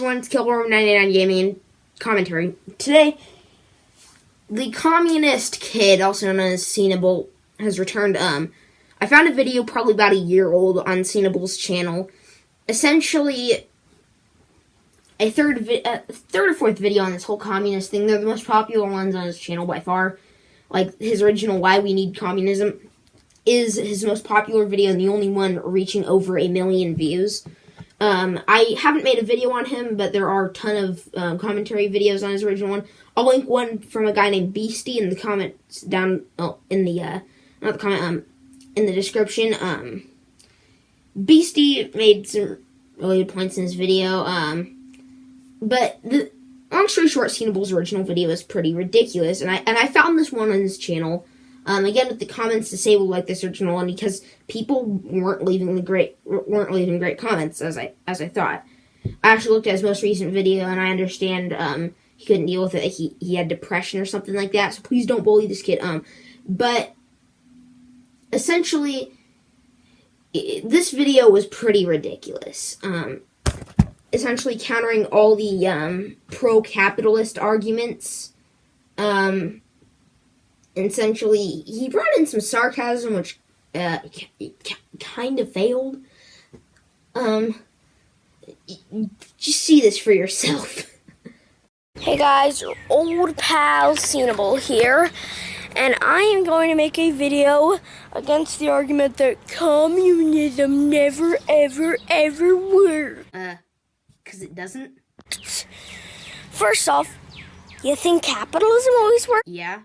everyone, it's Killworm99 Gaming and Commentary. Today, the communist kid, also known as Cenable, has returned. I found a video probably about a year old on Cenable's channel. Essentially, a third or fourth video on this whole communist thing. They're the most popular ones on his channel by far. Like, his original Why We Need Communism is his most popular video and the only one reaching over 1 million views. I haven't made a video on him, but there are a ton of commentary videos on his original one. I'll link one from a guy named Beastie in the comments down, in the, not the comment, in the description. Beastie made some really good points in his video, but long story short, Cenable's original video is pretty ridiculous, and I found this one on his channel. Again, with the comments disabled like this original one, because people weren't leaving great comments as I thought. I actually looked at his most recent video, and I understand he couldn't deal with it. He had depression or something like that. So please don't bully this kid. But essentially, this video was pretty ridiculous. Essentially countering all the pro-capitalist arguments. Essentially, he brought in some sarcasm, which kind of failed. Just see this for yourself. Hey guys, your old pal Cenable here, and I am going to make a video against the argument that communism never, ever, ever worked. 'Cause it doesn't? First off, you think capitalism always worked? Yeah.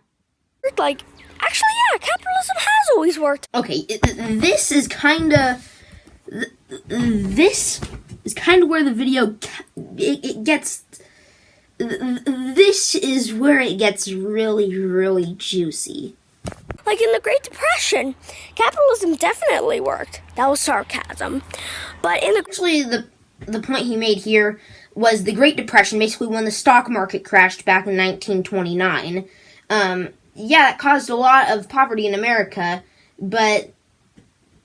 Like, actually, yeah, capitalism has always worked. Okay, this is kind of where the video it gets. This is where it gets really, really juicy. Like in the Great Depression, capitalism definitely worked. That was sarcasm. But Actually, the point he made here was the Great Depression, basically when the stock market crashed back in 1929. Yeah, it caused a lot of poverty in America, but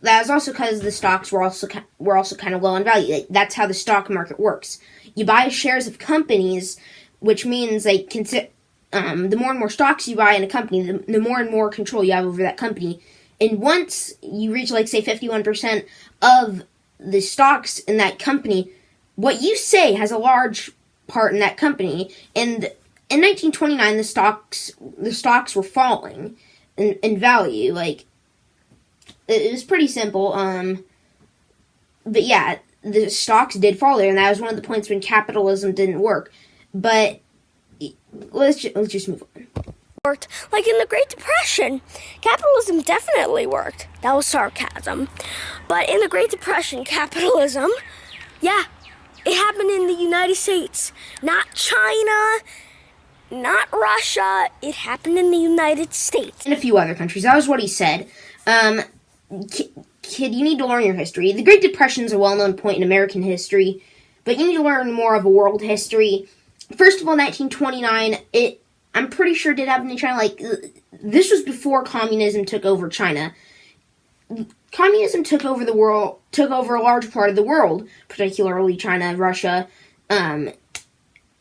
that was also because the stocks were also kind of low in value. That's how the stock market works. You buy shares of companies, which means the more and more stocks you buy in a company, the more and more control you have over that company. And once you reach, like, say, 51% of the stocks in that company, what you say has a large part in that company. And in 1929, the stocks were falling in value. Like, it was pretty simple. But yeah, the stocks did fall there, and that was one of the points when capitalism didn't work. But let's just move on. worked. Like in the Great Depression, capitalism definitely worked. That was sarcasm. But in the Great Depression, capitalism, yeah, it happened in the United States, not China, not Russia. It happened in the United States. And a few other countries. That was what he said. Kid, you need to learn your history. The Great Depression is a well-known point in American history, but you need to learn more of a world history. First of all, 1929, I'm pretty sure did happen in China. Like, this was before communism took over China. Communism took over the world, took over a large part of the world, particularly China, Russia, in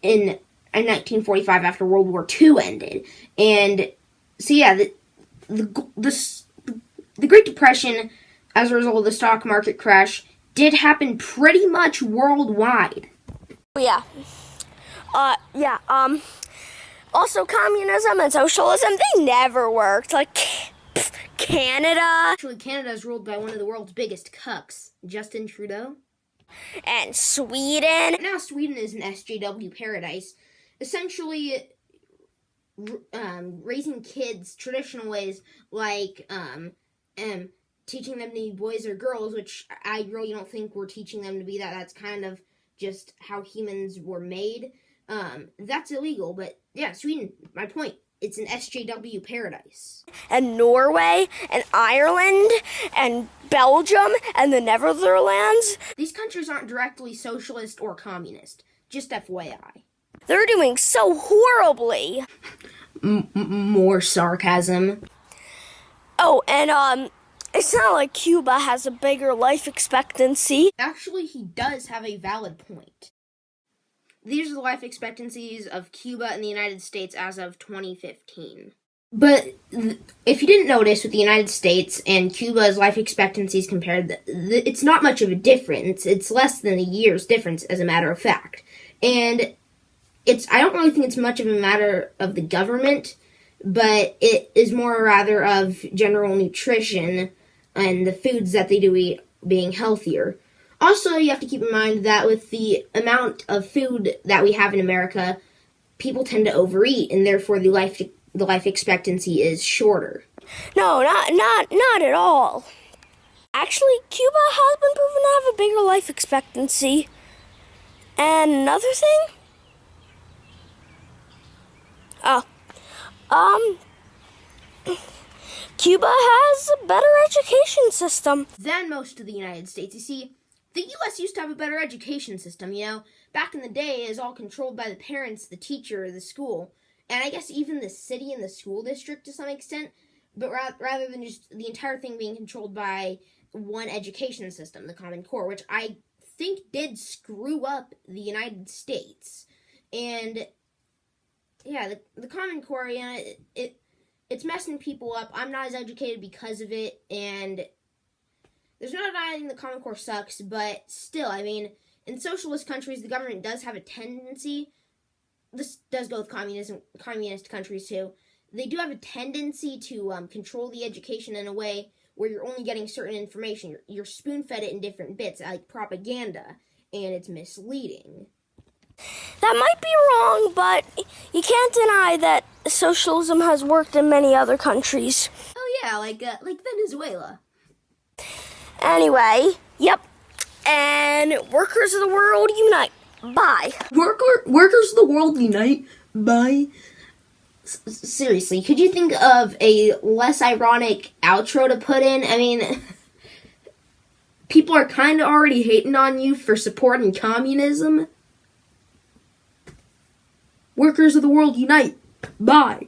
1945 after World War II ended. And so yeah, the Great Depression, as a result of the stock market crash, did happen pretty much worldwide. Yeah. Also, communism and socialism, they never worked. Like, Canada. Actually, Canada is ruled by one of the world's biggest cucks, Justin Trudeau. And Sweden. Now Sweden is an SJW paradise. Essentially, raising kids traditional ways, like, teaching them to be boys or girls, which I really don't think we're teaching them to be that. That's kind of just how humans were made. That's illegal, but yeah, Sweden, my point, it's an SJW paradise. And Norway, and Ireland, and Belgium, and the Netherlands. These countries aren't directly socialist or communist, just FYI. They're doing so horribly. More sarcasm. Oh, and, it's not like Cuba has a bigger life expectancy. Actually, he does have a valid point. These are the life expectancies of Cuba and the United States as of 2015. But if you didn't notice, with the United States and Cuba's life expectancies compared, it's not much of a difference. It's less than a year's difference, as a matter of fact. And I don't really think it's much of a matter of the government, but it is more rather of general nutrition and the foods that they do eat being healthier. Also, you have to keep in mind that with the amount of food that we have in America, people tend to overeat, and therefore the life expectancy is shorter. No, not at all. Actually, Cuba has been proven to have a bigger life expectancy. And another thing? Cuba has a better education system than most of the United States. You see, the U.S. used to have a better education system, Back in the day, it was all controlled by the parents, the teacher, the school, and I guess even the city and the school district to some extent, but rather than just the entire thing being controlled by one education system, the Common Core, which I think did screw up the United States. And yeah, the Common Core, it's messing people up. I'm not as educated because of it, and there's no denying the Common Core sucks, but still, in socialist countries, the government does have a tendency, this does go with communist countries too, they do have a tendency to control the education in a way where you're only getting certain information. You're spoon-fed it in different bits, like propaganda, and it's misleading. That might be wrong, but you can't deny that socialism has worked in many other countries. Oh yeah, like Venezuela. Anyway, yep. And workers of the world unite. Bye. Workers of the world unite. Bye. Seriously, could you think of a less ironic outro to put in? People are kind of already hating on you for supporting communism. Workers of the world unite. Bye.